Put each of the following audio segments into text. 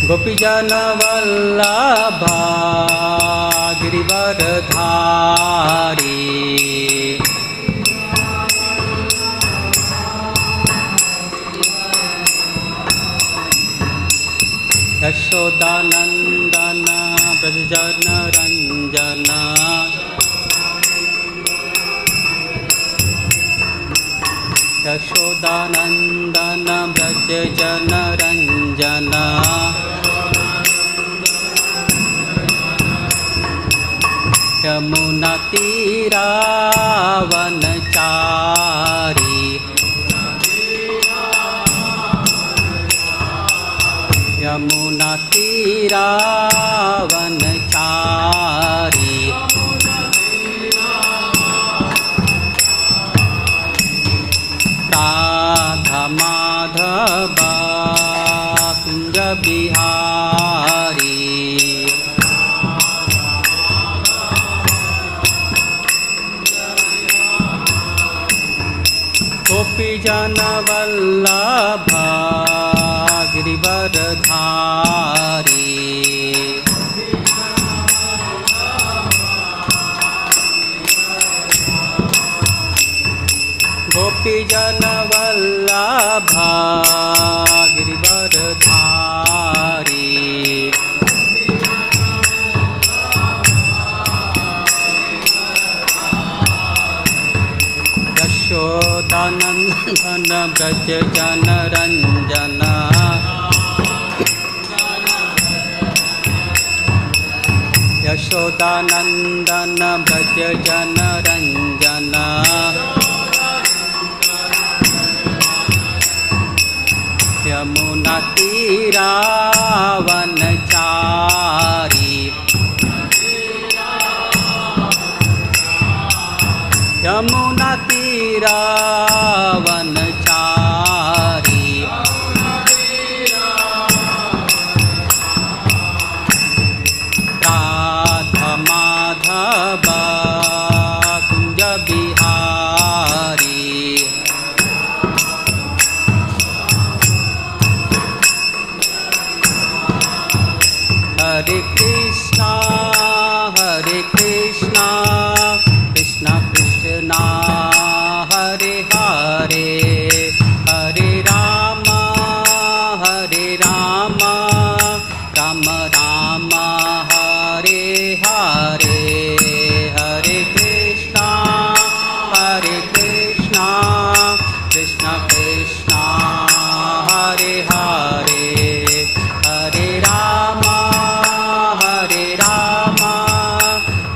गोपीजन वल्लभा गिरिवरधारी यशोदानंदन ब्रजजन रंजन यशोदानंदन ब्रजजन रंजन यमुना तीरावनचारी यमुना तीरावनचारी राधा माधव कुंज बिहारी गोपीजन वल्लभा गिरिवरधारी गोपीजन वल्लभा गिरिवरधारी यशोदानंदन ब्रजजन रंजन यशोदानंदन ब्रजजन रंजन यमुना तीरावनचारी यमुना तीरावनचारी राधा माधव कुंज बिहारी हरे Krishna Krishna Krishna Hare Hare Hare Ram Ram Ram Hare Hare Hare Krishna Krishna Krishna Hare Hare Hare Ram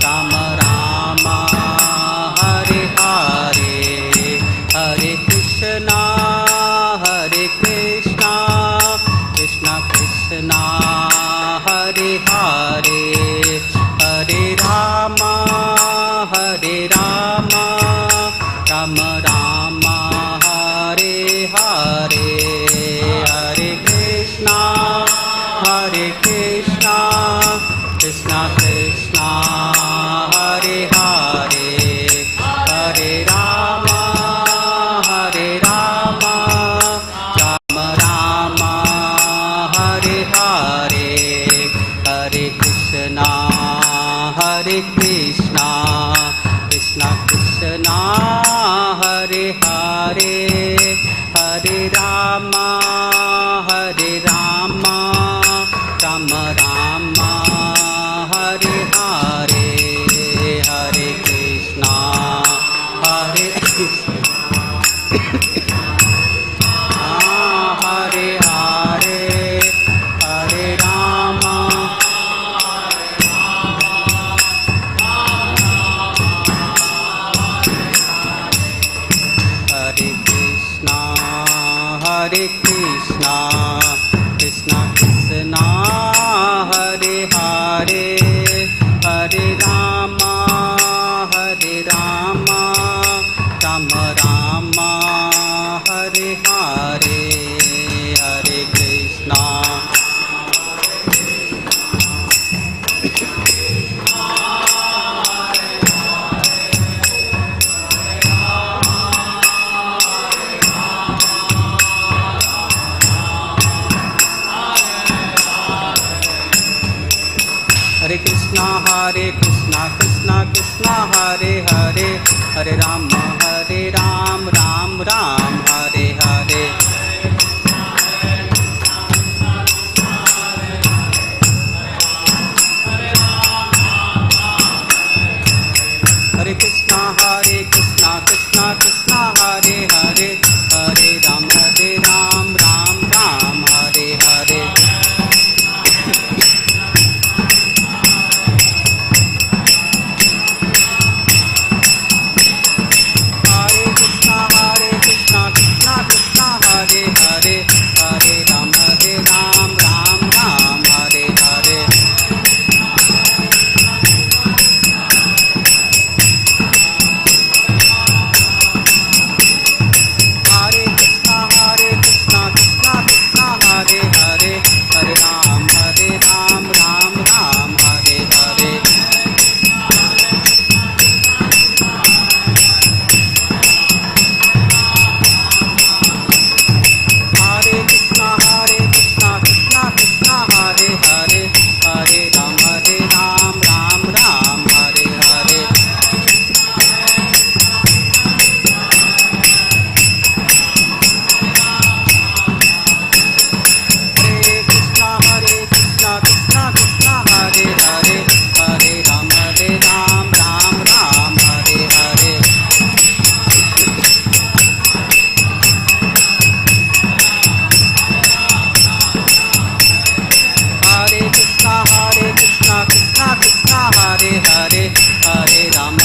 Ram Ram Hare Hare Hare Krishna Krishna Krishna Hare Hare Hare Ram Ram Ram Hare Hare Hare Krishna Krishna Krishna Hare Hare Hare Ram Ram Ram Hare Hare Hare Krishna Krishna Hare Krishna Krishna Krishna Hare Hare Hare Rama Ram Ram Hare Hare Hare Krishna Krishna Krishna Hare Hare Hare Rama Ram Ram Hare Hare Hare Krishna Krishna Krishna Hare Hare Hare Rama Ram Ram Hare Hare Hare Krishna Krishna Krishna Hare Hare Hare Ram Ram Ram Hare Hare Hare Krishna Krishna Krishna Hare Hare Hare Ram Ram Hare Hare Hare Krishna Krishna Krishna Hare Hare Hare Ram Ram Hare Hare Hare Krishna Krishna Krishna Hare Hare Hare Ram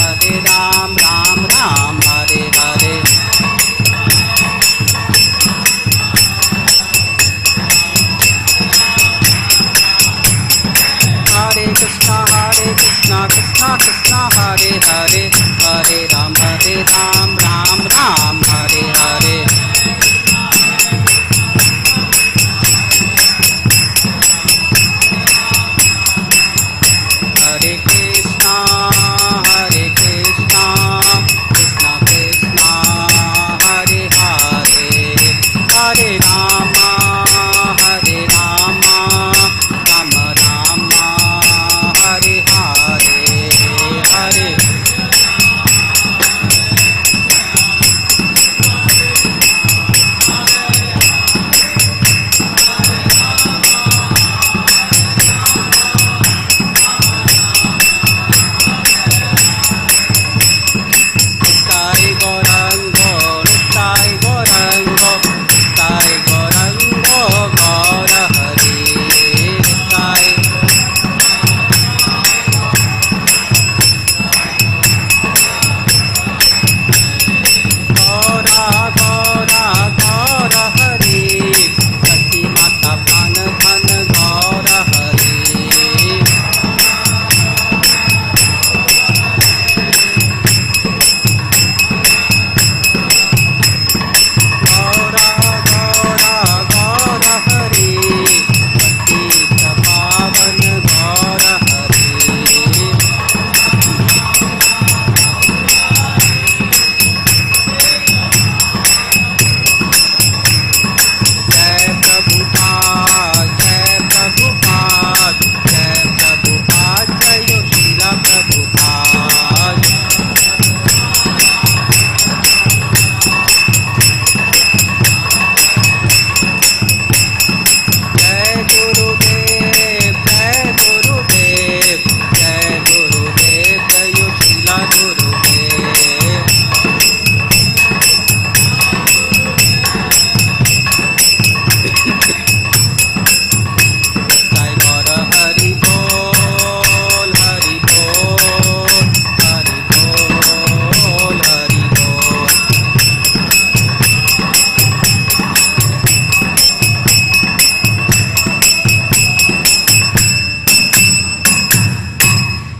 Ram Hare Hare Hare Krishna Krishna Krishna Hare Hare Hare Ram Ram Hare Hare Hare Krishna Krishna Krishna Hare Hare Hare Rama Rama Rama Hare Hare Hare Nitai Gaurango Nitai Gaurango Gaura Hari Nitai Gaura Hari Sati Mata Pan Gaura Hari Gaura Hari Patita Pavan Gaura Hari Jai Prabhupada Jai Prabhupada Jayo Srila Prabhupada Jai Gurudev Jayo Srila Gurudev Jai Gaura Hari Bol Hari Bol Hari Bol Hari Bol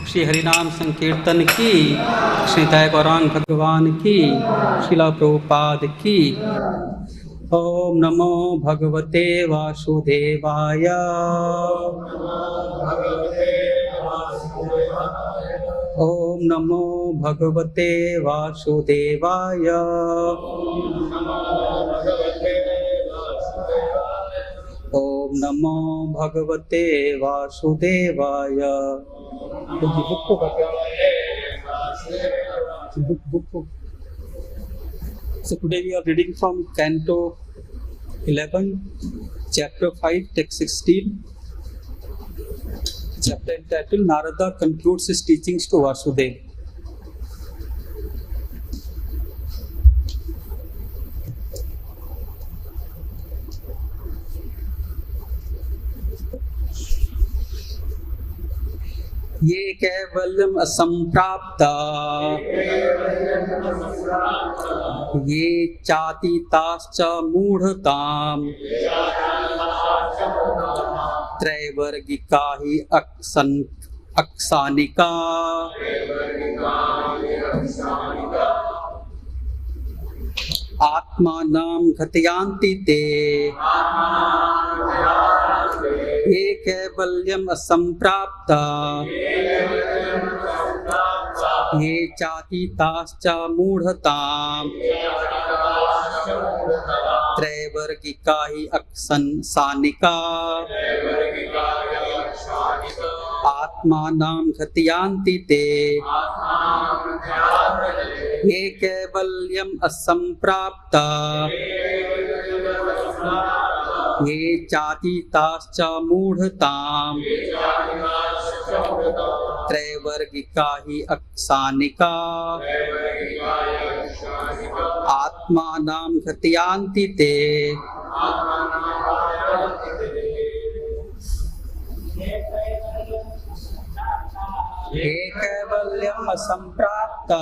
Shri हरिनाम संकीर्तन की श्री निताय गौरांग भगवान की श्रीला प्रभुपाद की ओम नमो भगवते वासुदेवाय ओम नमो भगवते वासुदेवाय ओम नमो भगवते वासुदेवाय Book. So today we are reading from Canto 11, Chapter 5, Text 16. Chapter entitled Narada concludes his teachings to Vasudeva. ये कैवल्यम असंप्राप्ता ये चातीताश्च मूढ़ताम् त्रैवर्गिका हि अक्सानिका आत्मानं घतयन्ति ते ये कैवल्यम असंप्राप्ता ये चातीताश्च मूढ़ताम् त्रैवर्गिका हि अक्सानिका आत्मानं घतयन्ति ते ये कैवल्यम असंप्राप्ता ये चातीताश्च मूढ़ताम् त्रैवर्गिका हि अक्सानिका आत्मानं घतयन्ति ते ये कैवल्यम असंप्राप्ता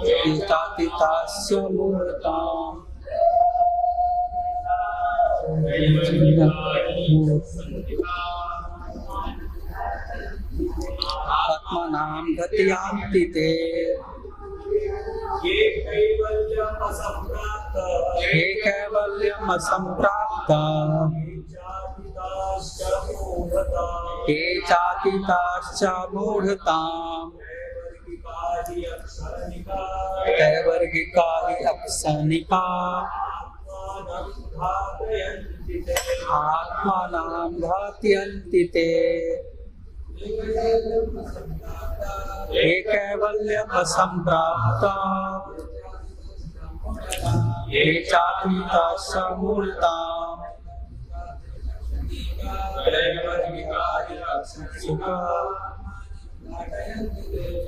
ये चातीताश्च मूढ़ताम् आत्मानं घतयन्ति ते ये कैवल्यम असंप्राप्ता ये चातीताश्च मूढ़ताम् त्रैवर्गिका हि अक्सानिका आत्मानं घतयन्ति ते ये कैवल्यम असंप्राप्ता ये चातीताश्च मूढ़ताम् त्रैवर्गिका हि अक्सानिका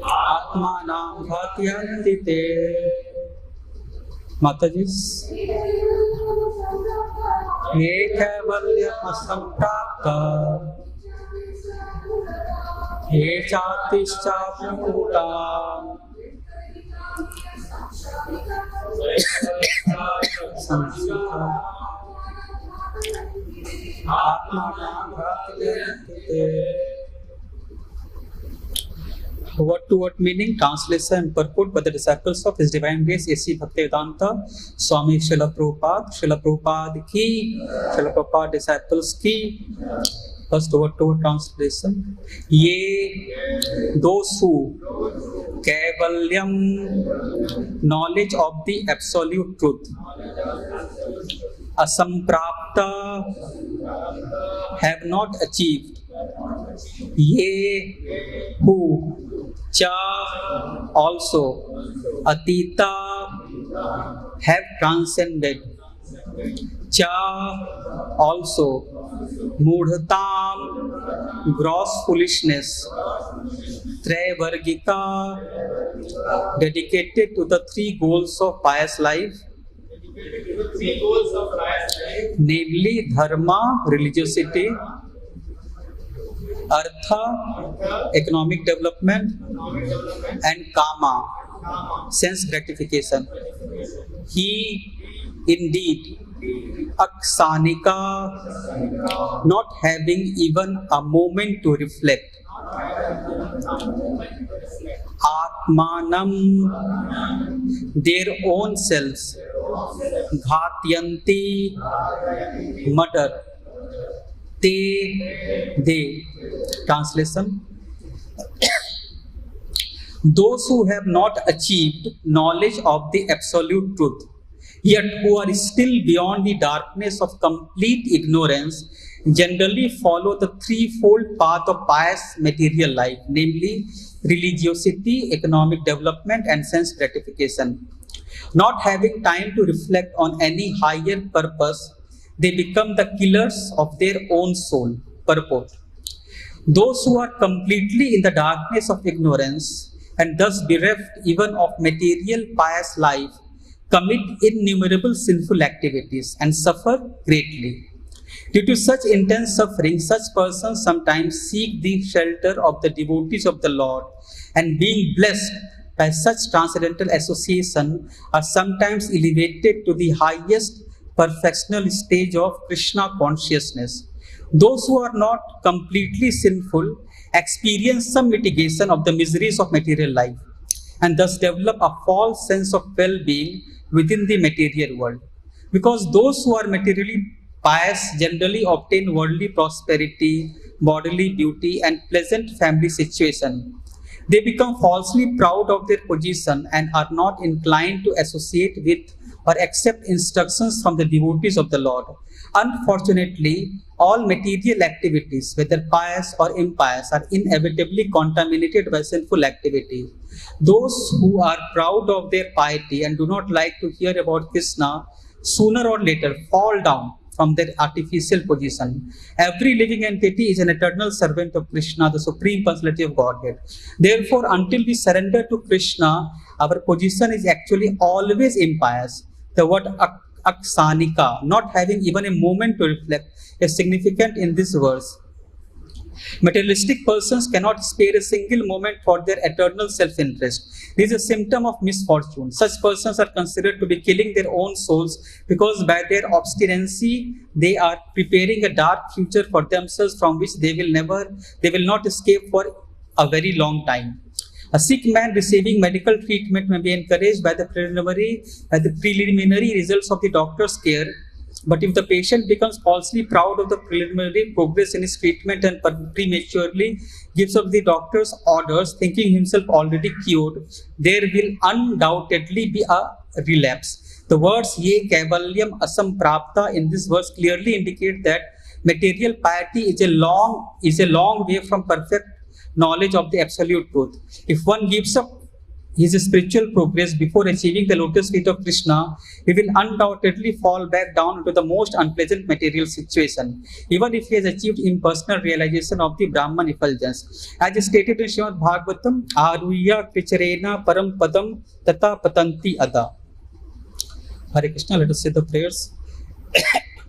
आत्मानं घतयन्ति ते। माताजी, ये कैवल्यम असंप्राप्ता ये चातीश्च मूढ़ताम् आत्मानं घतयन्ति ते। Word to word meaning, translation and purport by the disciples of His Divine Grace A.C. Bhaktivedanta Swami Srila Prabhupada ki, Srila Prabhupada disciples ki. First word to word translation. Ye, those who, Kaivalyam, knowledge of the absolute truth. Asamprapta, have not achieved. Ye, who, cha, also, atita, have transcended. Cha, also, mudhatam, gross foolishness. Traivargika, dedicated to the three goals of pious life. Namely, dharma, religiosity, artha, economic development, and kama, sense gratification. He indeed, aksanika, not having even a moment to reflect. Atmanam, their own selves. Ghatyanti, murder. They. Translation. Those who have not achieved knowledge of the absolute truth, yet who are still beyond the darkness of complete ignorance, generally follow the threefold path of pious material life, namely religiosity, economic development, and sense gratification. Not having time to reflect on any higher purpose, they become the killers of their own soul. Purport. Those who are completely in the darkness of ignorance and thus bereft even of material pious life commit innumerable sinful activities and suffer greatly. Due to such intense suffering, such persons sometimes seek the shelter of the devotees of the Lord, and being blessed by such transcendental association are sometimes elevated to the highest perfectional stage of Krishna consciousness. Those who are not completely sinful experience some mitigation of the miseries of material life and thus develop a false sense of well-being within the material world. Because those who are materially pious generally obtain worldly prosperity, bodily beauty, and pleasant family situation. They become falsely proud of their position and are not inclined to associate with or accept instructions from the devotees of the Lord. Unfortunately, all material activities, whether pious or impious, are inevitably contaminated by sinful activity. Those who are proud of their piety and do not like to hear about Krishna sooner or later fall down from their artificial position. Every living entity is an eternal servant of Krishna, the Supreme Personality of Godhead. Therefore, until we surrender to Krishna, our position is actually always impious. The word aksanika, not having even a moment to reflect, is significant in this verse. Materialistic persons cannot spare a single moment for their eternal self-interest. This is a symptom of misfortune. Such persons are considered to be killing their own souls because by their obstinacy they are preparing a dark future for themselves from which they will not escape for a very long time. A sick man receiving medical treatment may be encouraged by the preliminary results of the doctor's care. But if the patient becomes falsely proud of the preliminary progress in his treatment and prematurely gives up the doctor's orders, thinking himself already cured, there will undoubtedly be a relapse. The words ye kavalyam asam prapta in this verse clearly indicate that material piety is a long way from perfect knowledge of the absolute truth. If one gives up his spiritual progress before achieving the lotus feet of Krishna, he will undoubtedly fall back down into the most unpleasant material situation, even if he has achieved impersonal realization of the Brahman effulgence. As stated in Srimad Bhagavatam, Aruya Kricharena Param Padam Tata Patanti Ada. Hare Krishna, let us say the prayers.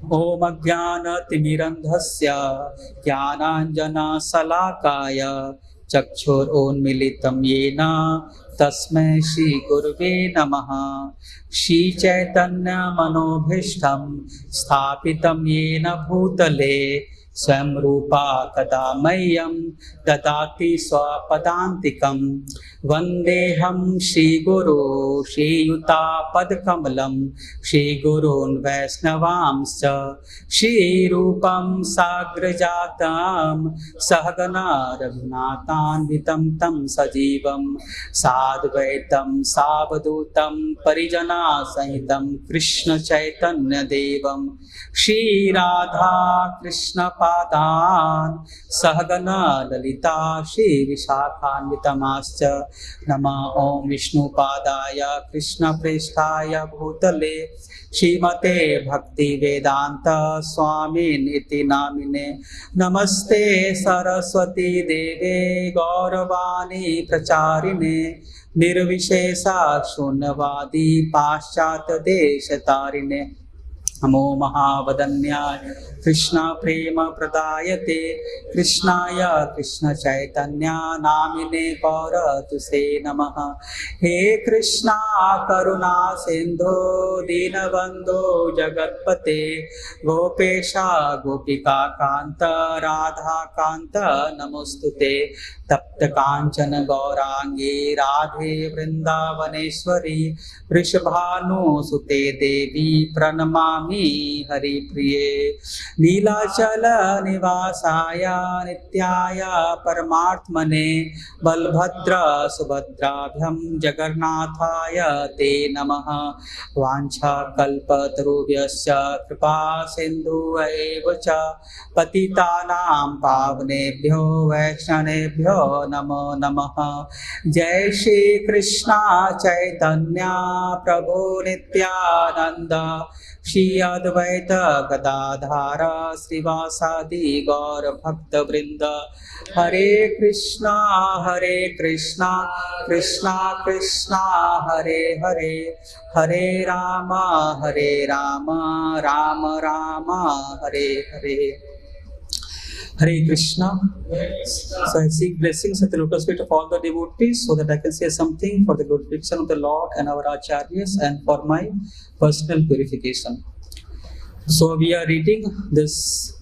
Om Ajnana Timirandhasya Jnananjana Salakaya Chakshur Unmilitam Yena Tasmai Shri Gurve Namaha. Shri Chaitanya Manobhishtam Sthapitam Yena Bhutale Swam Rupa Kadamayam Dadati Swapadantikam Vandeham Shri Guru Shri Yuta Padkamalam Shri Gurun Vaisnavamscha Shri Rupam Sagrajatam Sahagana Raghunatham Vitam Tam Sajivam Sadvaitam Savadutam Parijana Sahitam Krishna Chaitanya Devam Shri Radha Krishna Padan Sahagana Lalita Shri Vishakhan Vitamascha Nama Om Vishnu Padaya Krishna Presthaya Bhutale Shrimate Bhakti Vedanta Swamin Iti Namine Namaste Saraswati Deve Gauravani Pracharine Nirvishesa Shunyavadi Paschat Deshatarine Namo Mahavadanyaya Krishna Prema Pradayate Krishnaya Krishna Chaitanya Namine Pauratuse Namaha. He Krishna Karuna Sindhu Dinabandhu Jagatpate Gopesha Gopika Kanta Radha Kanta Namostute Tapta Kanchana Gaurangi Radhe Vrindavaneshwari Vrishabhanu Sute Devi Pranamami Swami Hari Priye Neelachala Nivasaya Nityaya Paramartmane Balbhadra Subhadrabhyam Jagannathaya Te Namaha Vancha Kalpatarubhyasya Kripa Sindhu Evacha Patitanam Pavnebhyo Vaishnavebhyo Namo Namaha Jai Shri Krishna Chaitanya Prabhu Nityananda Shri Advaita Gadadhara Srivasadi Gaur Bhakta Vrinda Hare Krishna Krishna Krishna Hare Hare Hare Rama Rama Rama Hare Hare Hare Krishna. So I seek blessings at the lotus feet of all the devotees so that I can say something for the glorification of the Lord and our Acharyas and for my personal purification. So we are reading this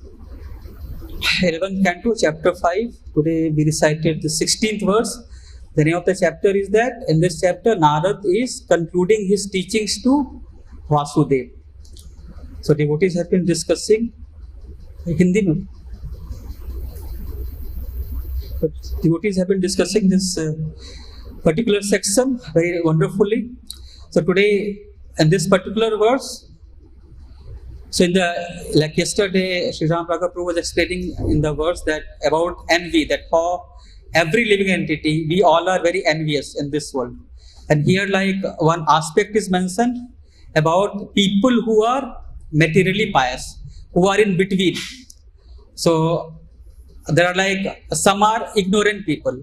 11th canto, chapter 5. Today we recited the 16th verse. The name of the chapter is that in this chapter Narad is concluding his teachings to Vasudev. So devotees have been discussing Hindi mein. Devotees have been discussing this particular section very wonderfully. So today in this particular verse, so in the like yesterday, Sri Ram Prabhu was explaining in the verse that about envy, that for every living entity we all are very envious in this world. And here like one aspect is mentioned about people who are materially pious, who are in between. So there are like some are ignorant people,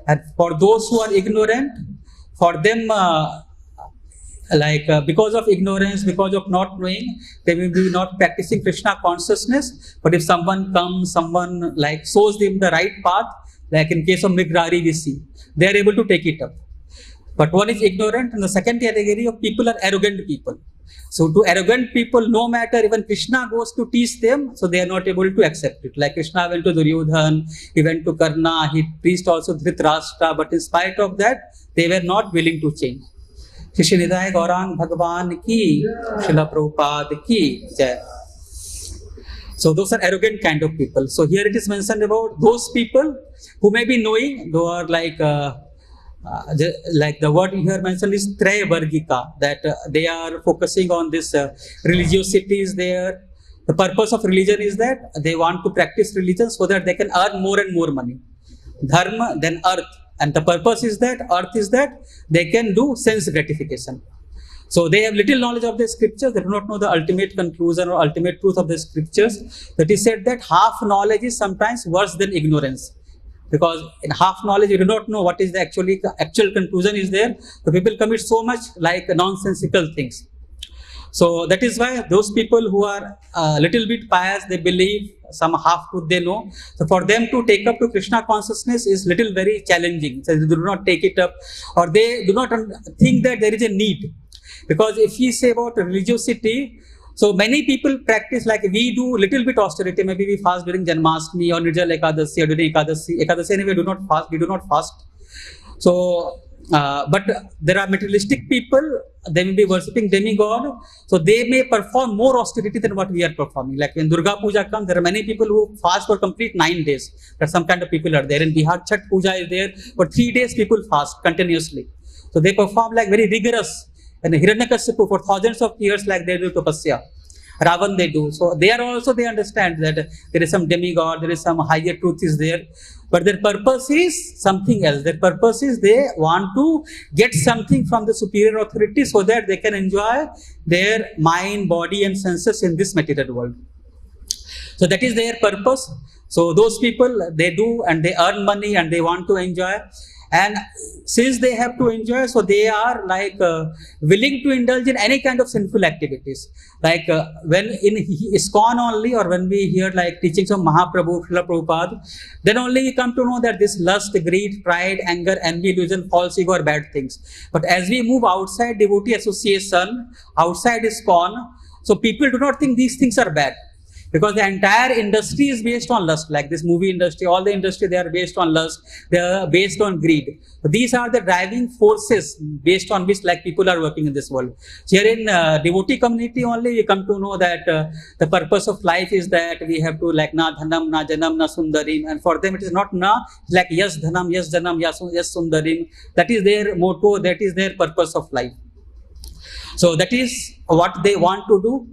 and for those who are ignorant, for them because of ignorance, because of not knowing, they will be not practicing Krishna consciousness. But if someone comes, someone like shows them the right path, like in case of Migrari we see, they are able to take it up. But one is ignorant, and the second category of people are arrogant people. So to arrogant people, no matter even Krishna goes to teach them, so they are not able to accept it. Like Krishna went to Duryodhan, he went to Karna, he preached also Dhritarashtra, but in spite of that, they were not willing to change. Shri Nitai Gaurang Bhagavan ki, Srila Prabhupada ki Jai. So those are arrogant kind of people. So here it is mentioned about those people who may be knowing, who are like the word here mentioned is Traya Vargika, that they are focusing on this religiosity is there. The purpose of religion is that they want to practice religion so that they can earn more and more money. Dharma, then earth. And the purpose is that, earth is that they can do sense gratification. So they have little knowledge of the scriptures, they do not know the ultimate conclusion or ultimate truth of the scriptures. That is said that half knowledge is sometimes worse than ignorance. Because in half knowledge, you do not know what is the actual conclusion is there. So people commit so much like nonsensical things. So that is why those people who are a little bit pious, they believe, some half truth they know. So for them to take up to Krishna consciousness is little very challenging. So they do not take it up, or they do not think that there is a need. Because if we say about religiosity, so many people practice like we do little bit austerity. Maybe we fast during Janmashtami or Nirjala Ekadasi or during Ekadasi anyway, we do not fast. So, but there are materialistic people, they may be worshipping demigod. So they may perform more austerity than what we are performing. Like when Durga Puja comes, there are many people who fast for complete 9 days. That some kind of people are there. In Bihar, Chhat Puja is there. For 3 days people fast continuously. So they perform like very rigorous. And Hiranyakashipu for thousands of years, like they do tapasya. Ravan they do. So they are also, they understand that there is some demigod, there is some higher truth is there. But their purpose is something else. Their purpose is they want to get something from the superior authority so that they can enjoy their mind, body and senses in this material world. So that is their purpose. So those people, they do and they earn money and they want to enjoy. And since they have to enjoy, so they are like willing to indulge in any kind of sinful activities. Like when in ISKCON only, or when we hear like teachings of Mahaprabhu, Srila Prabhupada, then only we come to know that this lust, greed, pride, anger, envy, illusion, false ego are bad things. But as we move outside devotee association, outside ISKCON, so people do not think these things are bad. because the entire industry is based on lust, like this movie industry, all the industry, they are based on lust, they are based on greed. So these are the driving forces based on which like people are working in this world. So here in devotee community only we come to know that the purpose of life is that we have to like na dhanam, na janam, na sundarim, and for them it is not na, it's like yes dhanam, yes janam, yes sundarim. That is their motto, that is their purpose of life. So that is what they want to do.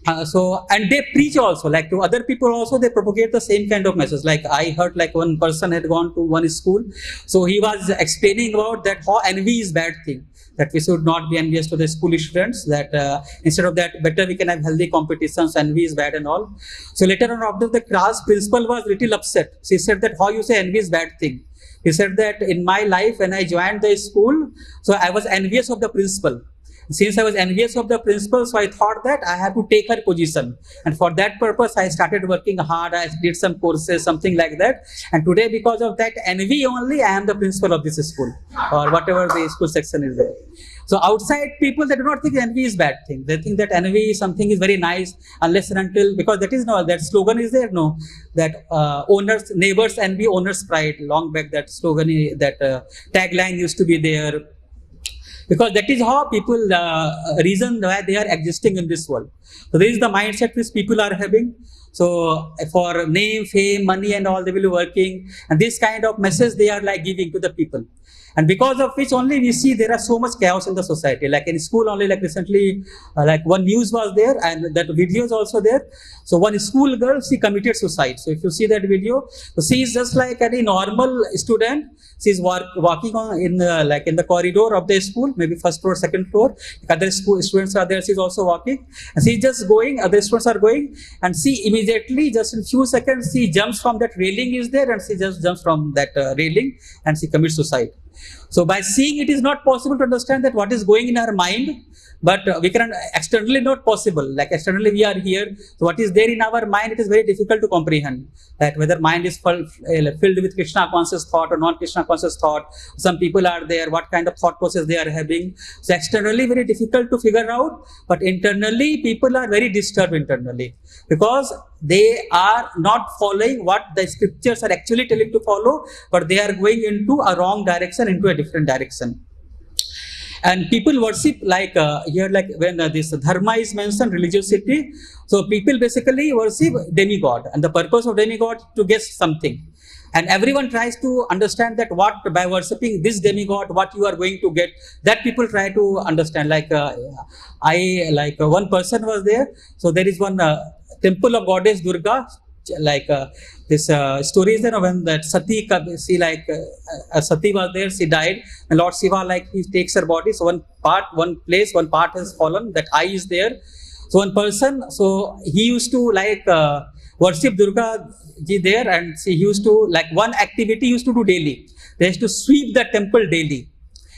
And they preach also, like to other people also, they propagate the same kind of message. Like I heard like one person had gone to one school, so he was explaining about that how envy is bad thing, that we should not be envious to the school students, that instead of that better we can have healthy competitions, envy is bad and all. So later on after the class, principal was little upset. She said that how you say envy is bad thing. He said that in my life when I joined the school, so I was envious of the principal. Since I was envious of the principal, so I thought that I have to take her position. And for that purpose, I started working hard. I did some courses, something like that. And today, because of that envy only, I am the principal of this school, or whatever the school section is there. So outside people, they do not think envy is bad thing. They think that envy is something is very nice, unless and until, because that is no, that slogan is there, no, that owners, neighbors envy, owners pride. Long back that slogan, that tagline used to be there. Because that is how people reason why they are existing in this world. So this is the mindset which people are having. So for name, fame, money and all, they will be working. And this kind of message they are like giving to the people. And because of which only we see there are so much chaos in the society. Like in school only, like recently, like one news was there and that video is also there. So one school girl, she committed suicide. So if you see that video, so she is just like any normal student. She's walking on in like in the corridor of the school, maybe first floor, second floor. Other school students are there. She's also walking, and she's just going. Other students are going, and she immediately, just in few seconds, she jumps from that railing is there, and she just jumps from that railing, and she commits suicide. So by seeing, it is not possible to understand that what is going in her mind. But we can externally not possible, like externally we are here, so what is there in our mind, it is very difficult to comprehend, that whether mind is filled with Krishna conscious thought or non-Krishna conscious thought. Some people are there, what kind of thought process they are having. So externally very difficult to figure out, but internally people are very disturbed internally, because they are not following what the scriptures are actually telling to follow, but they are going into a wrong direction, into a different direction. And people worship like here, like when this dharma is mentioned, religiosity. So people basically worship demigod, and the purpose of demigod to get something. And everyone tries to understand that what by worshipping this demigod, what you are going to get. That people try to understand. Like one person was there. So there is one temple of goddess Durga. Like this story is there when that Sati, she like Sati was there, she died, and Lord Shiva like he takes her body. So one part has fallen. That eye is there. So one person, so he used to like worship Durga ji there, and he used to like one activity he used to do daily. They used to sweep the temple daily.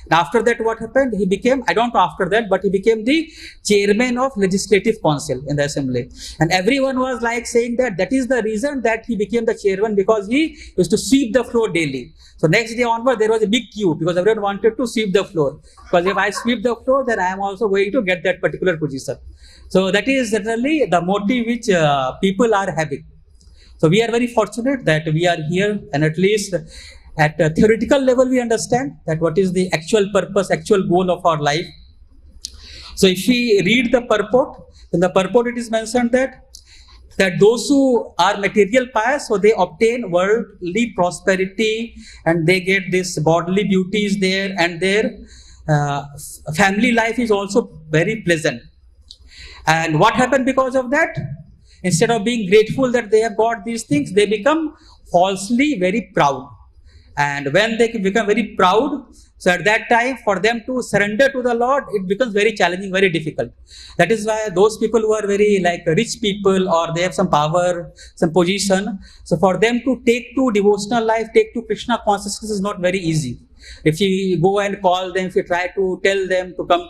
And after that, what happened? He became, I don't know after that, but he became the chairman of legislative council in the assembly. And everyone was like saying that is the reason that he became the chairman, because he used to sweep the floor daily. So next day onward, there was a big queue, because everyone wanted to sweep the floor. Because if I sweep the floor, then I am also going to get that particular position. So that is generally the motive which people are having. So we are very fortunate that we are here, and at least at a theoretical level, we understand that what is the actual purpose, actual goal of our life. So if we read the purport, in the purport it is mentioned that those who are material pious, so they obtain worldly prosperity, and they get this bodily beauties there, and their family life is also very pleasant. And what happened because of that? Instead of being grateful that they have got these things, they become falsely very proud. And when they become very proud, so at that time, for them to surrender to the Lord, it becomes very challenging, very difficult. That is why those people who are very like rich people, or they have some power, some position, so for them to take to devotional life, take to Krishna consciousness is not very easy. If you go and call them, if you try to tell them to come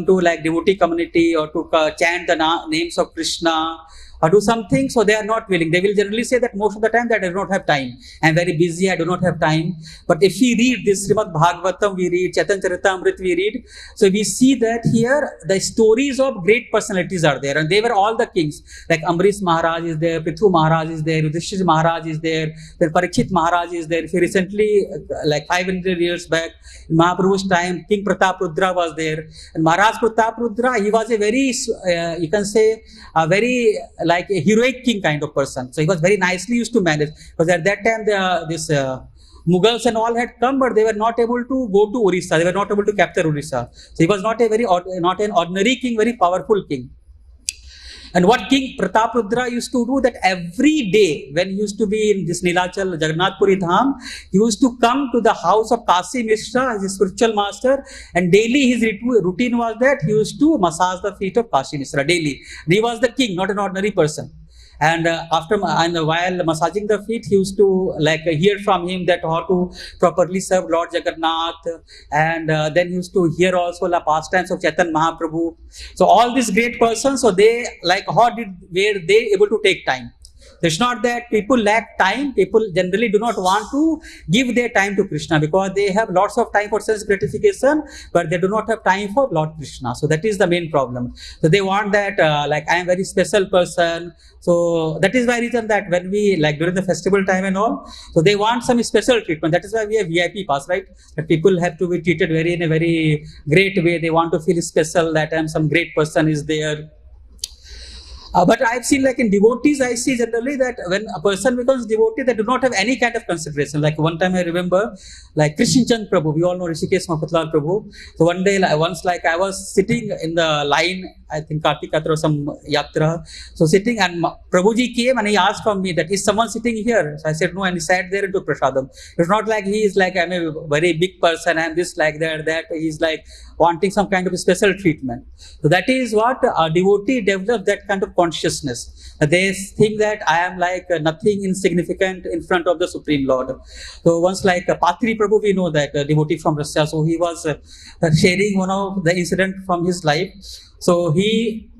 to like devotee community, or to chant the names of Krishna, or do something, so they are not willing. They will generally say that most of the time that I do not have time. I am very busy, I do not have time. But if we read this Srimad Bhagavatam, we read Chaitanya Charitamrita, we read, so we see that here the stories of great personalities are there, and they were all the kings. Like Amrish Maharaj is there, Prithu Maharaj is there, Yudhishthira Maharaj is there, then Parikshit Maharaj is there. If you recently, like 500 years back, in Mahaprabhu's time, King Prataprudra was there. And Maharaj Prataprudra, he was a very, you can say, a very like a heroic king kind of person. So he was very nicely used to manage. Because at that time, this Mughals and all had come, but they were not able to go to Orissa. They were not able to capture Orissa. So he was not an ordinary king, very powerful king. And what King Prataprudra used to do, that every day when he used to be in this Nilachal Jagannath Puri Dham, he used to come to the house of Kasi Mishra, his spiritual master, and daily his routine was that he used to massage the feet of Kasi Mishra daily. And he was the king, not an ordinary person. And while massaging the feet, he used to like hear from him that how to properly serve Lord Jagannath, and then he used to hear also the pastimes of Chaitanya Mahaprabhu. So all these great persons, so they like were they able to take time? It's not that people lack time. People generally do not want to give their time to Krishna because they have lots of time for sense gratification, but they do not have time for Lord Krishna. So that is the main problem. So they want that like I am very special person. So that is why reason that when we like during the festival time and all, so they want some special treatment. That is why we have VIP pass, right? That people have to be treated in a very great way. They want to feel special that some great person is there. But I've seen like in devotees, I see generally that when a person becomes devotee, they do not have any kind of consideration. Like one time I remember, like Krishan Chand Prabhu, we all know Rishikesh Mahapatlal Prabhu. So one day, once like I was sitting in the line, I think Kartik Yatra or some Yatra. So sitting and Prabhuji came and he asked from me that, is someone sitting here? So I said no, and he sat there and took Prasadam. It's not like he is like, I'm a very big person, I'm this like that. He's like wanting some kind of special treatment. So that is what a devotee develops, that kind of consciousness. They think that I am like nothing insignificant in front of the Supreme Lord. So once like Patri Prabhu, we know that devotee from Russia. So he was sharing one of the incident from his life. So he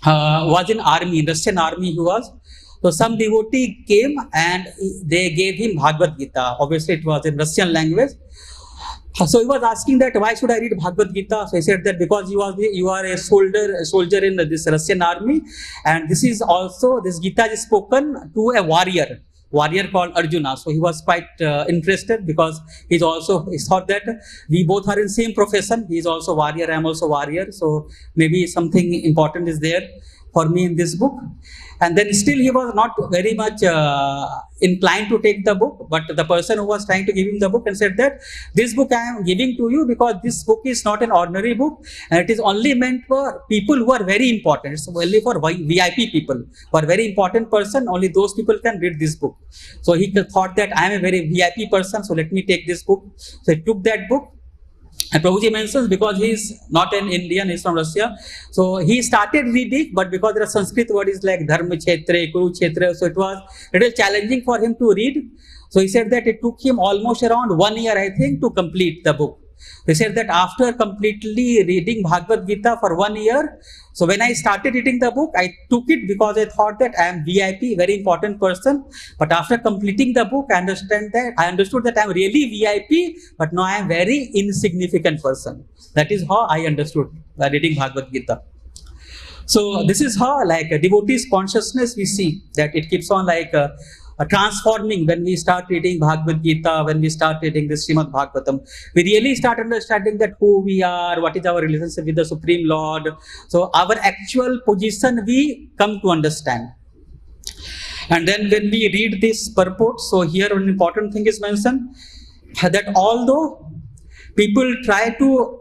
was in army, Russian army he was. So some devotee came and they gave him Bhagavad Gita. Obviously it was in Russian language. So he was asking that why should I read Bhagavad Gita? So he said that because you are a soldier in this Russian army, and this Gita is spoken to a warrior called Arjuna. So he was quite interested because he thought that we both are in same profession. He is also warrior, I am also warrior. So maybe something important is there for me in this book. And then still he was not very much inclined to take the book, but the person who was trying to give him the book and said that this book I am giving to you because this book is not an ordinary book and it is only meant for people who are very important. It's only for VIP people who are very important person. Only those people can read this book. So he thought that I am a very VIP person, so let me take this book. So he took that book. And Prabhuji mentions because he is not an Indian, he is from Russia. So he started reading, but because there are Sanskrit words like Dharma Kshetra, Kuru Kshetra, so it was a little challenging for him to read. So he said that it took him almost around 1 year, I think, to complete the book. He said that after completely reading Bhagavad Gita for 1 year, so when I started reading the book, I took it because I thought that I am VIP, very important person. But after completing the book, I understood that I am really VIP, but now I am very insignificant person. That is how I understood by reading Bhagavad Gita. So this is how like a devotee's consciousness we see that it keeps on like transforming when we start reading Bhagavad Gita, when we start reading the Srimad Bhagavatam. We really start understanding that who we are, what is our relationship with the Supreme Lord. So our actual position we come to understand. And then when we read this purport, so here an important thing is mentioned that although people try to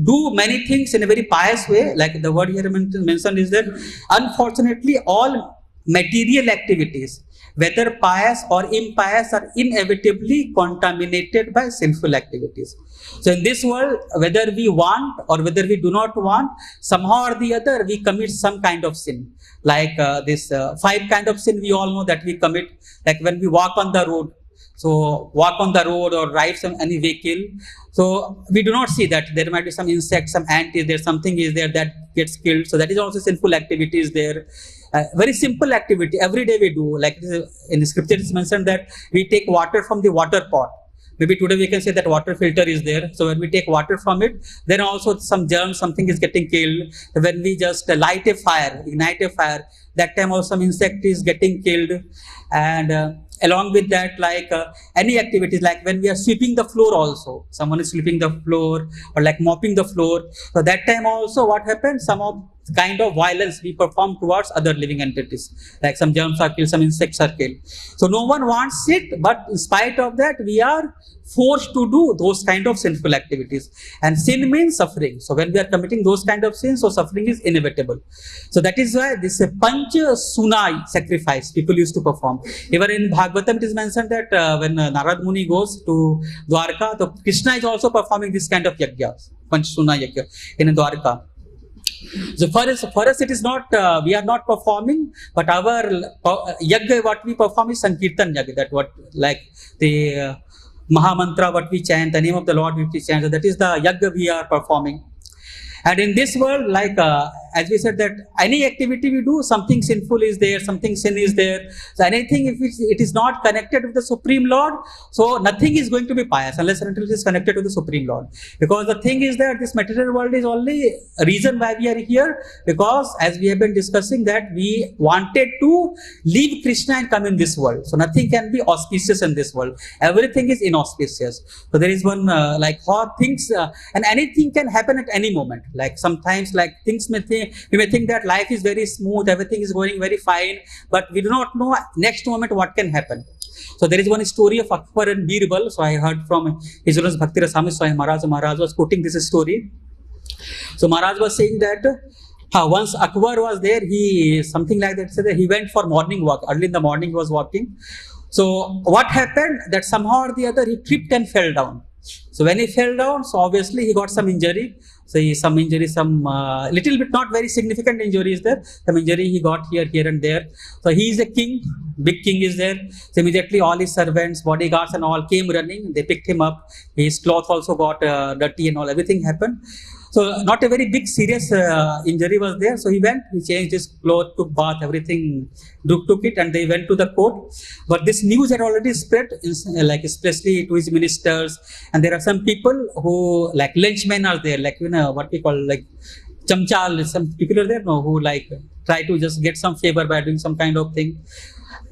do many things in a very pious way, like the word here mentioned is that unfortunately all material activities, whether pious or impious, are inevitably contaminated by sinful activities. So in this world, whether we want or whether we do not want, somehow or the other we commit some kind of sin. Like this 5 kind of sin we all know that we commit, like when we walk on the road. So walk on the road or ride any vehicle. So we do not see that there might be some insect, some ant is there, something is there that gets killed. So that is also sinful activity is there. Very simple activity every day we do. Like in the scripture it's mentioned that we take water from the water pot. Maybe today we can say that water filter is there. So when we take water from it, then also some germs, something is getting killed. When we just light a fire, ignite a fire, that time also some insect is getting killed. And along with that, like any activities, like when we are sweeping the floor also, someone is sweeping the floor or like mopping the floor. So that time also what happens, some of kind of violence we perform towards other living entities, like some germs are killed, some insects are killed. So no one wants it, but in spite of that, we are forced to do those kind of sinful activities. And sin means suffering. So when we are committing those kind of sins, so suffering is inevitable. So that is why this Pancha Sunai sacrifice people used to perform. Even in Bhagavatam it is mentioned that when Narad Muni goes to Dwarka, so Krishna is also performing this kind of yajna, Pancha Sunai yajna in Dwarka. So for us it is not, we are not performing, but our yajna what we perform is Sankirtan yajna, that what like the Mahamantra what we chant, the name of the Lord which we chant, so that is the yajna we are performing. And in this world, like as we said that any activity we do, something sinful is there, something sin is there. So anything if it is not connected with the Supreme Lord, so nothing is going to be pious unless and until it is connected to the Supreme Lord. Because the thing is that this material world is only a reason why we are here, because as we have been discussing that we wanted to leave Krishna and come in this world. So nothing can be auspicious in this world. Everything is inauspicious. So there is one like how things and anything can happen at any moment. Like sometimes like things we may think that life is very smooth, everything is going very fine, but we do not know next moment what can happen. So there is one story of Akbar and Birbal. So I heard from His Holiness Bhakti Rasamrita Swami Maharaj. Maharaj was quoting this story. So Maharaj was saying that once Akbar was there, he something like that said that he went for morning walk. Early in the morning he was walking. So what happened that somehow or the other he tripped and fell down. So when he fell down, so obviously he got some injury. So some injury, some little bit, not very significant injury is there. Some injury he got here and there. So he is a king, big king is there. So immediately all his servants, bodyguards and all came running. They picked him up. His cloth also got dirty and all, everything happened. So not a very big serious injury was there. So he went, he changed his clothes, took bath, everything, took it, and they went to the court. But this news had already spread, like especially to his ministers. And there are some people who like lynchmen are there, like what we call like chamchal. Some people are there, who like try to just get some favor by doing some kind of thing.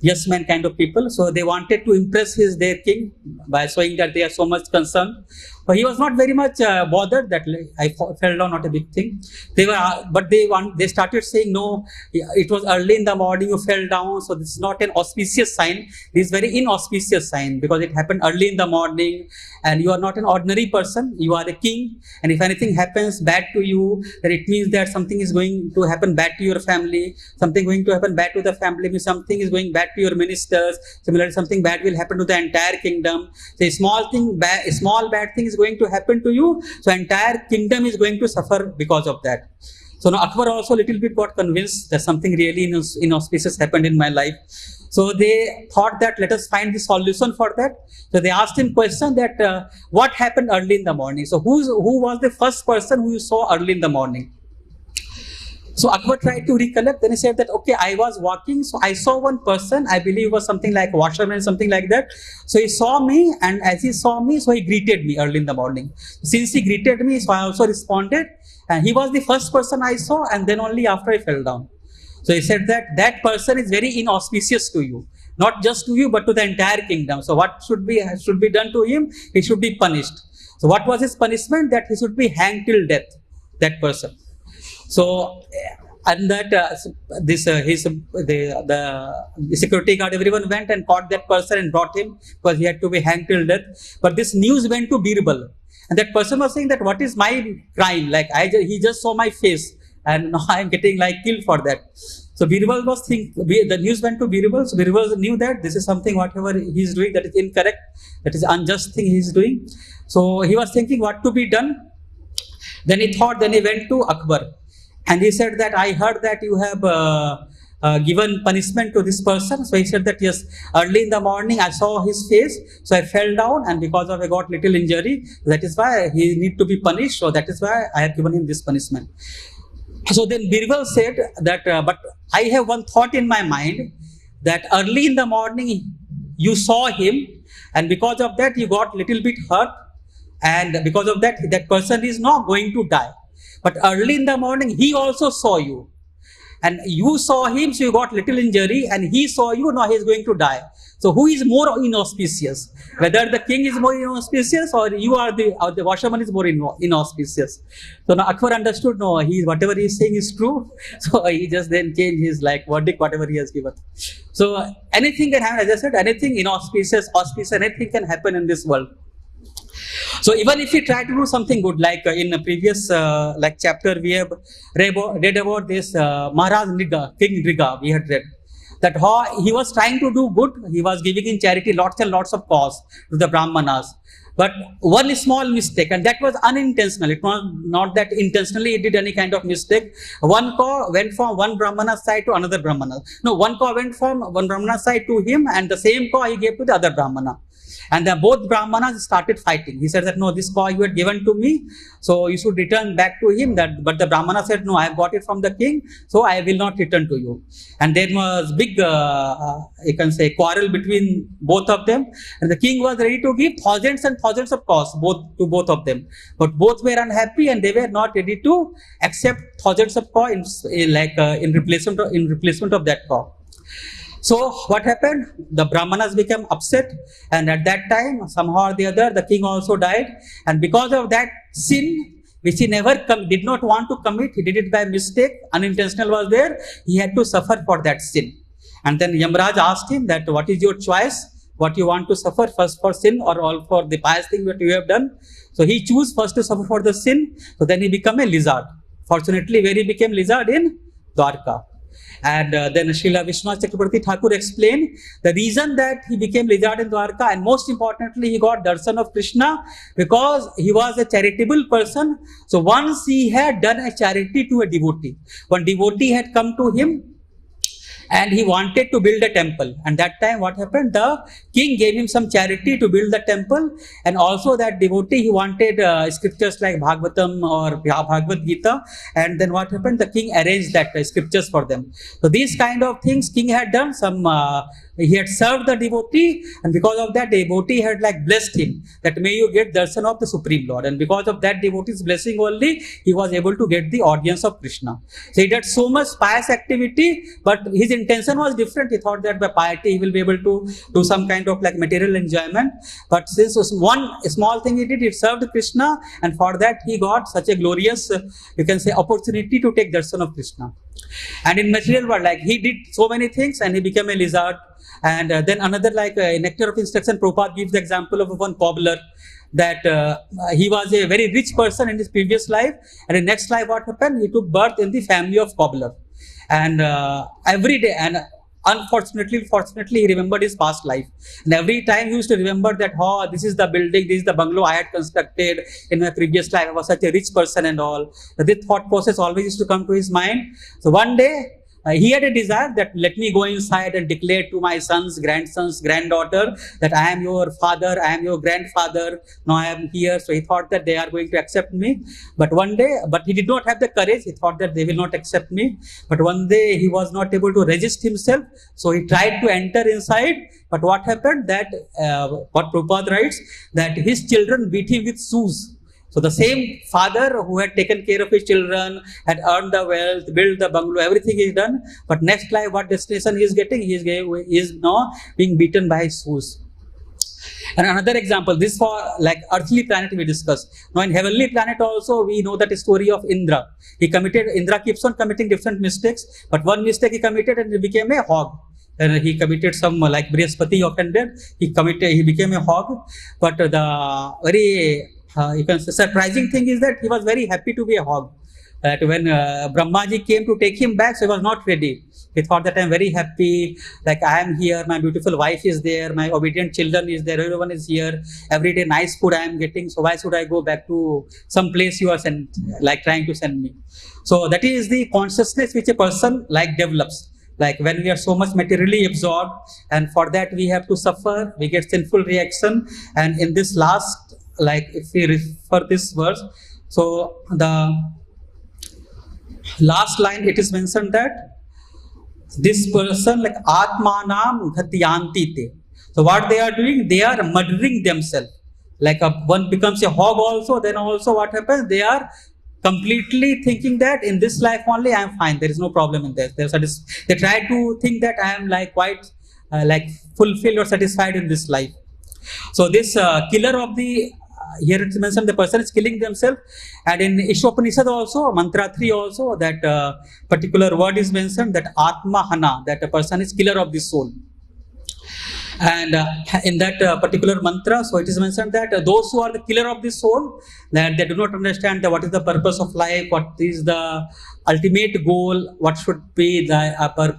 Yes man kind of people. So they wanted to impress their king by showing that they are so much concerned. But he was not very much bothered that I fell down, not a big thing. They were, but they started saying, no, it was early in the morning, you fell down. So this is not an auspicious sign. This is very inauspicious sign because it happened early in the morning and you are not an ordinary person. You are the king. And if anything happens bad to you, then it means that something is going to happen bad to your family. Something going to happen bad to the family means something is going bad to your ministers. Similarly, something bad will happen to the entire kingdom. So a small bad thing is going to happen to you, so entire kingdom is going to suffer because of that. So now Akbar also a little bit got convinced that something really inauspicious happened in my life. So they thought that let us find the solution for that. So they asked him question that what happened early in the morning. So who was the first person who you saw early in the morning? So Akbar tried to recollect. Then he said that, okay, I was walking. So I saw one person, I believe it was something like washerman, something like that. So he saw me, and as he saw me, so he greeted me early in the morning. Since he greeted me, so I also responded. And he was the first person I saw, and then only after I fell down. So he said that person is very inauspicious to you. Not just to you, but to the entire kingdom. So what should be done to him? He should be punished. So what was his punishment? That he should be hanged till death, that person. So, and that the security guard, everyone went and caught that person and brought him because he had to be hanged till death. But this news went to Birbal, and that person was saying that what is my crime? Like he just saw my face, and now I am getting like killed for that. So Birbal was the news went to Birbal. So Birbal knew that this is something whatever he is doing that is incorrect, that is unjust thing he is doing. So he was thinking what to be done. Then he went to Akbar. And he said that I heard that you have given punishment to this person. So he said that yes, early in the morning I saw his face, so I fell down, and because of I got little injury, that is why he need to be punished. So that is why I have given him this punishment. So then Birbal said that, but I have one thought in my mind, that early in the morning you saw him, and because of that you got little bit hurt, and because of that, that person is not going to die. But early in the morning he also saw you, and you saw him, so you got little injury, and he saw you, now he is going to die. So who is more inauspicious? Whether the king is more inauspicious, or you are the washerman is more inauspicious? So now Akbar understood, no, whatever he is saying is true. So he just then changed his verdict, whatever he has given. So anything can happen, as I said, anything inauspicious, auspicious, anything can happen in this world. So even if we try to do something good, like in a previous chapter we have read about this Maharaj Niga, King Niga, we had read that how he was trying to do good, he was giving in charity lots and lots of cause to the Brahmanas. But one small mistake, and that was unintentional. It was not that intentionally he did any kind of mistake. One cow went from one Brahmana side to another Brahmana. No, one cow went from one Brahmana side to him, and the same cow he gave to the other Brahmana. And then both Brahmanas started fighting. He said that, no, this cow you had given to me, so you should return back to him. But the Brahmana said, no, I have got it from the king, so I will not return to you. And there was big, you can say, quarrel between both of them. And the king was ready to give thousands and thousands of cows to both of them. But both were unhappy, and they were not ready to accept thousands of cow in replacement of that cow. So what happened? The Brahmanas became upset, and at that time, somehow or the other, the king also died. And because of that sin, which he never did not want to commit, he did it by mistake, unintentional was there, he had to suffer for that sin. And then Yamraj asked him that, what is your choice? What you want to suffer, first for sin or all for the pious thing that you have done? So he chose first to suffer for the sin, so then he became a lizard. Fortunately, where he became lizard? In Dwarka. And then Srila Vishwanath Chakrabarti Thakur explained the reason that he became lizard in Dwarka, and most importantly he got darshan of Krishna, because he was a charitable person. So once he had done a charity to a devotee, one devotee had come to him and he wanted to build a temple, and that time what happened, the king gave him some charity to build the temple, and also that devotee, he wanted scriptures like Bhagavatam or Bhagavad Gita, and then what happened, the king arranged that scriptures for them. So these kind of things king had done. He had served the devotee, and because of that, devotee had blessed him that may you get darshan of the Supreme Lord, and because of that devotee's blessing only, he was able to get the audience of Krishna. So he did so much pious activity, but his intention was different. He thought that by piety he will be able to do some kind of material enjoyment, but since one small thing he did, it served Krishna, and for that he got such a glorious, you can say, opportunity to take darshan of Krishna. And in material world, he did so many things, and he became a lizard. And then another, nectar of instruction, Prabhupada gives the example of one cobbler, that he was a very rich person in his previous life, and in next life what happened, he took birth in the family of cobbler, and every day, and fortunately he remembered his past life, and every time he used to remember that, oh, this is the building, this is the bungalow I had constructed in my previous life, I was such a rich person and all. This thought process always used to come to his mind. So one day he had a desire that, let me go inside and declare to my sons, grandsons, granddaughter that I am your father, I am your grandfather, now I am here. So he thought that they are going to accept me. But he did not have the courage. He thought that they will not accept me. But one day he was not able to resist himself. So he tried to enter inside. But what happened, that what Prabhupada writes, that his children beat him with shoes. So the same father who had taken care of his children, had earned the wealth, built the bungalow, everything is done. But next life, what destination he is getting? He is now being beaten by his shoes. And another example, this for earthly planet we discussed. Now in heavenly planet also we know that story of Indra. Indra keeps on committing different mistakes, but one mistake he committed and he became a hog. And he committed some, Brihaspati offended, he became a hog. But the very you can say surprising thing is that he was very happy to be a hog. That when Brahmaji came to take him back, so he was not ready. He thought that I am very happy, I am here, my beautiful wife is there, my obedient children is there, everyone is here, every day nice food I am getting, so why should I go back to some place you are trying to send me? So that is the consciousness which a person develops. Like when we are so much materially absorbed, and for that we have to suffer, we get sinful reaction. And in this last, like if we refer this verse, so the last line it is mentioned that this person like Atmanam Ghatyanti te. So what they are doing, they are murdering themselves. Like one becomes a hog also, then also what happens, they are completely thinking that in this life only I am fine, there is no problem in this. They try to think that I am like quite like fulfilled or satisfied in this life. So this killer of the here it's mentioned the person is killing themselves, and in Ishopanishad also, mantra 3 also, that particular word is mentioned, that Atma Hana, that a person is killer of the soul. And in that particular mantra, so it is mentioned that those who are the killer of the soul, that they do not understand that what is the purpose of life, what is the ultimate goal, what should be the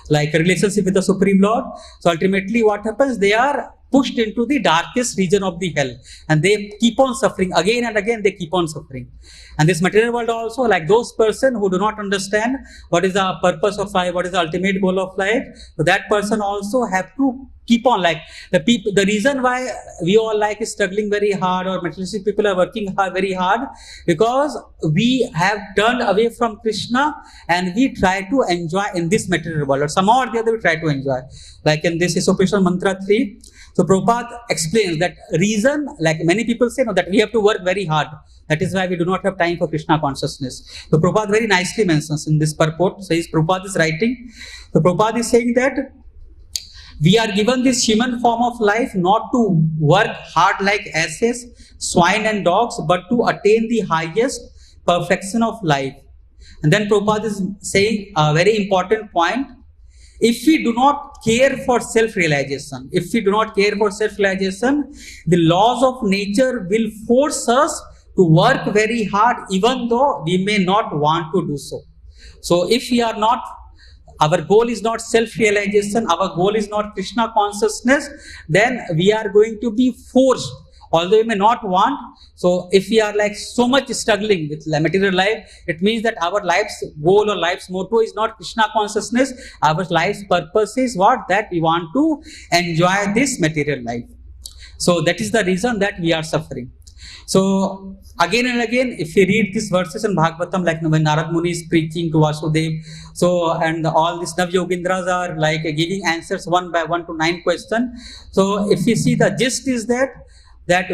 like relationship with the Supreme Lord. So ultimately what happens, they are pushed into the darkest region of the hell, and they keep on suffering again and again, they keep on suffering. And this material world also, like those person who do not understand what is the purpose of life, what is the ultimate goal of life, so that person also have to keep on, like the reason why we all like is struggling very hard, or materialistic people are working hard, very hard, because we have turned away from Krishna and we try to enjoy in this material world, or somehow or the other we try to enjoy. Like in this Isopishal Mantra 3, so Prabhupada explains that reason, like many people say, no, that we have to work very hard. That is why we do not have time for Krishna consciousness. So Prabhupada very nicely mentions in this purport, says Prabhupada is writing, so Prabhupada is saying that we are given this human form of life not to work hard like asses, swine and dogs, but to attain the highest perfection of life. And then Prabhupada is saying a very important point. If we do not care for self-realization, the laws of nature will force us to work very hard, even though we may not want to do so. So if we are not, our goal is not self-realization, our goal is not Krishna consciousness, then we are going to be forced, although we may not want. So if we are like so much struggling with material life, it means that our life's goal or life's motto is not Krishna consciousness. Our life's purpose is what? That we want to enjoy this material life. So that is the reason that we are suffering. So again and again, if you read these verses in Bhagavatam, like when Narad Muni is preaching to Vasudev, so and all these Nav-Yogindras are like giving answers 1 by 1 to 9 questions. So if you see, the gist is that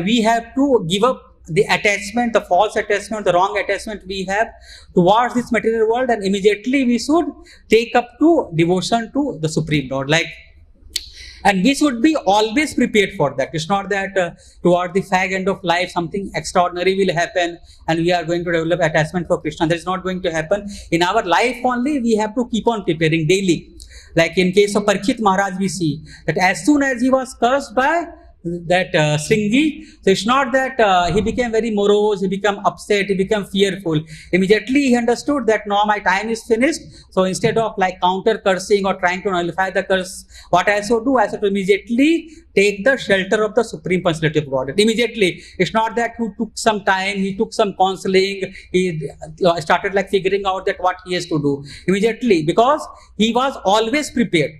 we have to give up the attachment, the false attachment, the wrong attachment we have towards this material world, and immediately we should take up to devotion to the Supreme Lord. Like, and we should be always prepared for that. It's not that toward the fag end of life something extraordinary will happen and we are going to develop attachment for Krishna. That is not going to happen. In our life only, we have to keep on preparing daily. Like in case of Parikshit Maharaj, we see that as soon as he was cursed by that Sringi, so it's not that he became very morose, he became upset, he became fearful. Immediately he understood that now my time is finished. So instead of like counter cursing or trying to nullify the curse, what I should do, I should immediately take the shelter of the Supreme Personality of Godhead. Immediately. It's not that he took some time, he took some counseling, he started like figuring out that what he has to do. Immediately, because he was always prepared.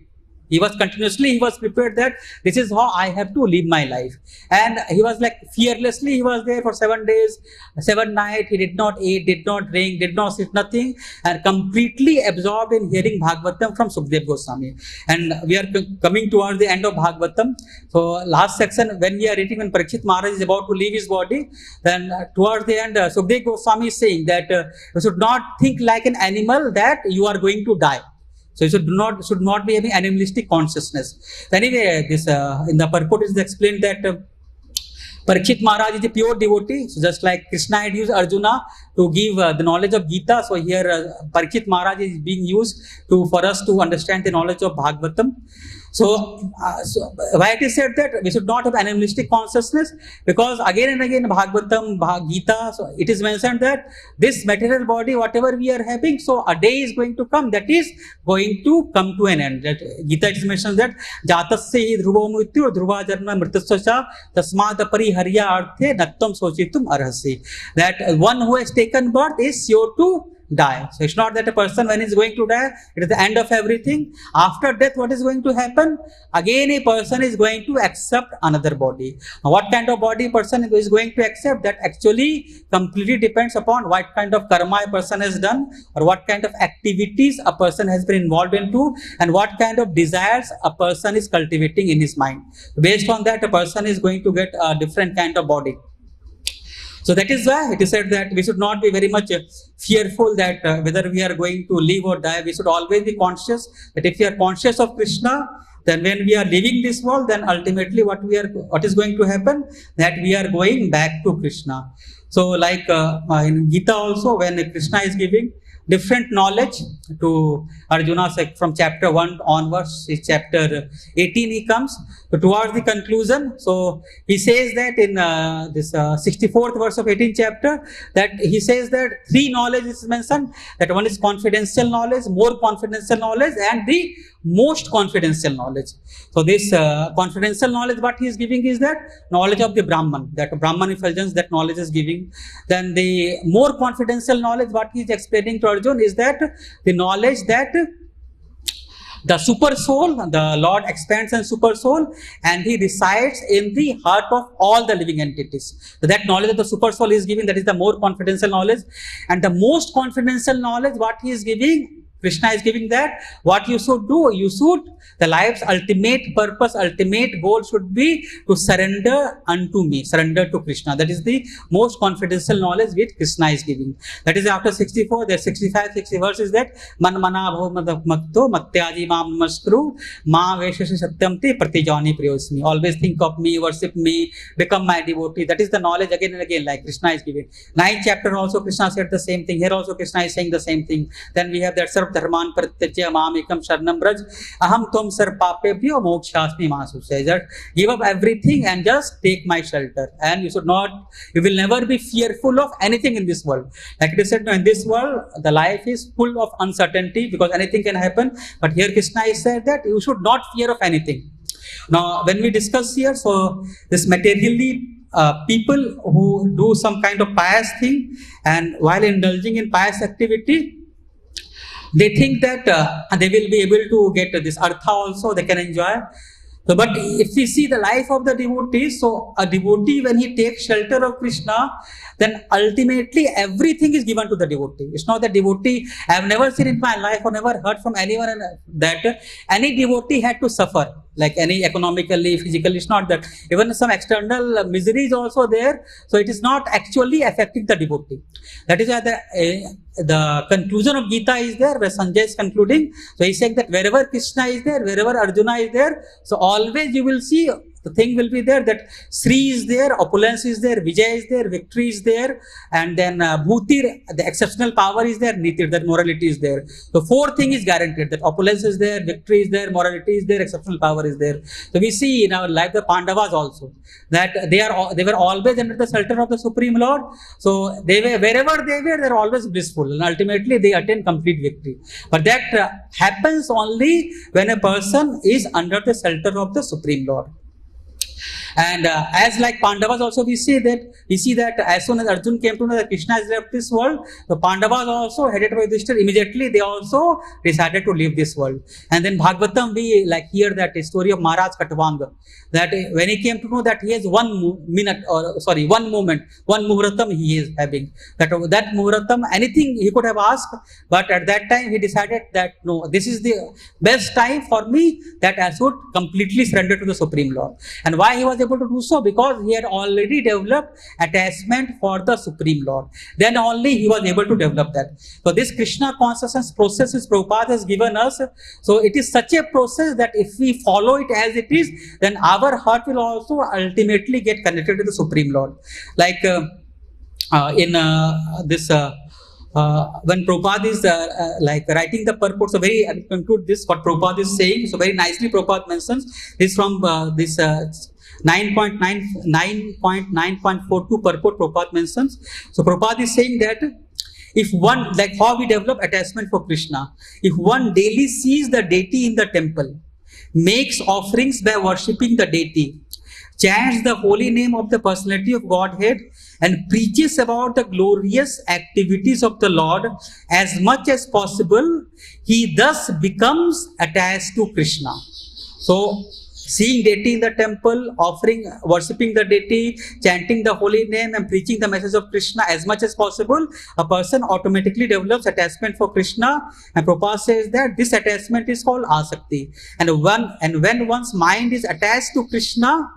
He was prepared that this is how I have to live my life. And he was like fearlessly, he was there for 7 days, 7 nights, he did not eat, did not drink, did not sit, nothing, and completely absorbed in hearing Bhagavatam from Sukadeva Goswami. And we are coming towards the end of Bhagavatam. So last section, when we are reading, when Parikshit Maharaj is about to leave his body, then towards the end, Sukadeva Goswami is saying that you should not think like an animal that you are going to die. So you should not be having animalistic consciousness. So anyway, this in the purport is explained that Parikshit Maharaj is a pure devotee. So just like Krishna had used Arjuna to give the knowledge of Gita, so here Parikshit Maharaj is being used for us to understand the knowledge of Bhagavatam. So why it is said that we should not have animalistic consciousness, because again and again Bhagavatam, Gita, so it is mentioned that this material body, whatever we are having, so a day is going to come that is going to come to an end. That Gita is mentioned that Jatasya dhruva mrityu dhruva janma mritasya tasmad pariharya arthe nattam sochitum arhasi. That one who has taken birth is sure to die. So it's not that a person when he's going to die, it is the end of everything. After death, what is going to happen? Again, a person is going to accept another body. Now, what kind of body person is going to accept? That actually completely depends upon what kind of karma a person has done, or what kind of activities a person has been involved into, and what kind of desires a person is cultivating in his mind. Based on that, a person is going to get a different kind of body. So that is why it is said that we should not be very much fearful that whether we are going to live or die. We should always be conscious that if we are conscious of Krishna, then when we are leaving this world, then ultimately what is going to happen? That we are going back to Krishna. So like in Gita also, when Krishna is giving different knowledge to Arjuna, from chapter 1 onwards, chapter 18 he comes. So towards the conclusion, so he says that in this 64th verse of 18th chapter, that he says that 3 knowledge is mentioned, that one is confidential knowledge, more confidential knowledge, and the most confidential knowledge. So this confidential knowledge, what he is giving is that knowledge of the Brahman, that Brahman effulgence, that knowledge is giving. Then the more confidential knowledge, what he is explaining to Arjuna is that the knowledge that the super soul, the Lord expands in super soul, and he resides in the heart of all the living entities. So that knowledge of the super soul is giving, that is the more confidential knowledge. And the most confidential knowledge, what he is giving, Krishna is giving that what you should do, the life's ultimate purpose, ultimate goal should be to surrender unto me, surrender to Krishna. That is the most confidential knowledge which Krishna is giving. That is after 64, there 65, 60 verses that man mana bhavamakto matyaji mam namaskru ma veshashi satyamti pratijani priyosmi. Always think of me, worship me, become my devotee. That is the knowledge again and again, like Krishna is giving. 9th chapter also Krishna said the same thing. Here also Krishna is saying the same thing. Then we have that Sarv Dharman Pratyajya Mamekam Sharanam Braj Aham Tom Sar Papebhyo Mokshasmi Masu. Says that give up everything and just take my shelter. And you will never be fearful of anything in this world. Like it is said, in this world, the life is full of uncertainty because anything can happen. But here Krishna is said that you should not fear of anything. Now, when we discuss here, so this materially people who do some kind of pious thing, and while indulging in pious activity, they think that they will be able to get this artha also, they can enjoy. So, but if we see the life of the devotee, so a devotee, when he takes shelter of Krishna, then ultimately everything is given to the devotee. It's not the devotee, I have never seen in my life or never heard from anyone that any devotee had to suffer, like any economically, physically. It's not that. Even some external misery is also there. So it is not actually affecting the devotee. That is why the conclusion of Gita is there, where Sanjay is concluding. So he's saying that wherever Krishna is there, wherever Arjuna is there, so always you will see the thing will be there, that Sri is there, opulence is there, Vijay is there, victory is there, and then Bhutir, the exceptional power is there, Nitir, that morality is there. So 4 things is guaranteed, that opulence is there, victory is there, morality is there, exceptional power is there. So we see in our life the Pandavas also, that they were always under the shelter of the Supreme Lord. So they were, wherever they were always blissful, and ultimately they attain complete victory. But that happens only when a person is under the shelter of the Supreme Lord. And as like Pandavas also we see that as soon as Arjuna came to know that Krishna has left this world, the Pandavas also headed by Yudhishthira, immediately they also decided to leave this world. And then Bhagavatam we like hear that story of Maharaj Katwanga, that when he came to know that he has one moment, one muhuratam he is having, that muhuratam, anything he could have asked, but at that time he decided that no, this is the best time for me, that I should completely surrender to the Supreme Lord. And why he was able to do so? Because he had already developed attachment for the Supreme Lord. Then only he was able to develop that. So this Krishna consciousness process is Prabhupada has given us. So it is such a process that if we follow it as it is, then our heart will also ultimately get connected to the Supreme Lord. Like in this when Prabhupada is like writing the purport, so very, I conclude this, what Prabhupada is saying, so very nicely Prabhupada mentions this from this 9.9.42 purport Prabhupada mentions. So Prabhupada is saying that if one, like how we develop attachment for Krishna, if one daily sees the deity in the temple, makes offerings by worshipping the deity, chants the holy name of the personality of Godhead, and preaches about the glorious activities of the Lord as much as possible, he thus becomes attached to Krishna. So, seeing deity in the temple, worshipping the deity, chanting the holy name and preaching the message of Krishna as much as possible, a person automatically develops attachment for Krishna. And Prabhupada says that this attachment is called asakti. And when one's mind is attached to Krishna,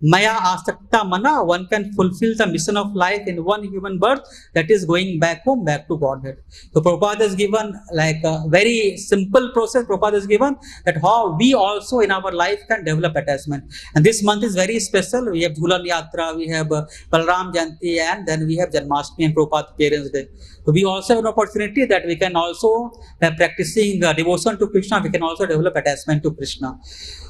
Maya asakta mana, one can fulfill the mission of life in one human birth, that is going back home, back to Godhead. So Prabhupada has given like a very simple process. Prabhupada has given that how we also in our life can develop attachment. And this month is very special. We have Jhulan Yatra, we have Balaram Jayanti, and then we have Janmashtami and Prabhupada Parents Day. So we also have an opportunity that we can also, by practicing devotion to Krishna, we can also develop attachment to Krishna.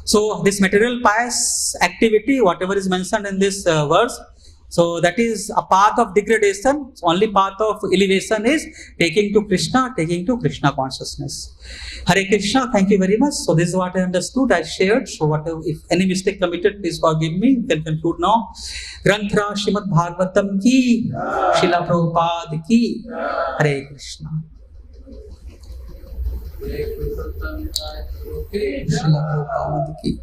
So this material pious activity, whatever is mentioned in this verse, so that is a path of degradation. So only path of elevation is taking to Krishna consciousness. Hare Krishna, thank you very much. So this is what I understood, I shared. So whatever, if any mistake committed, please forgive me. You can conclude now. Granthra Srimad Bhagavatam ki, Srila Prabhupada ki, Hare Krishna. Srila Prabhupada ki.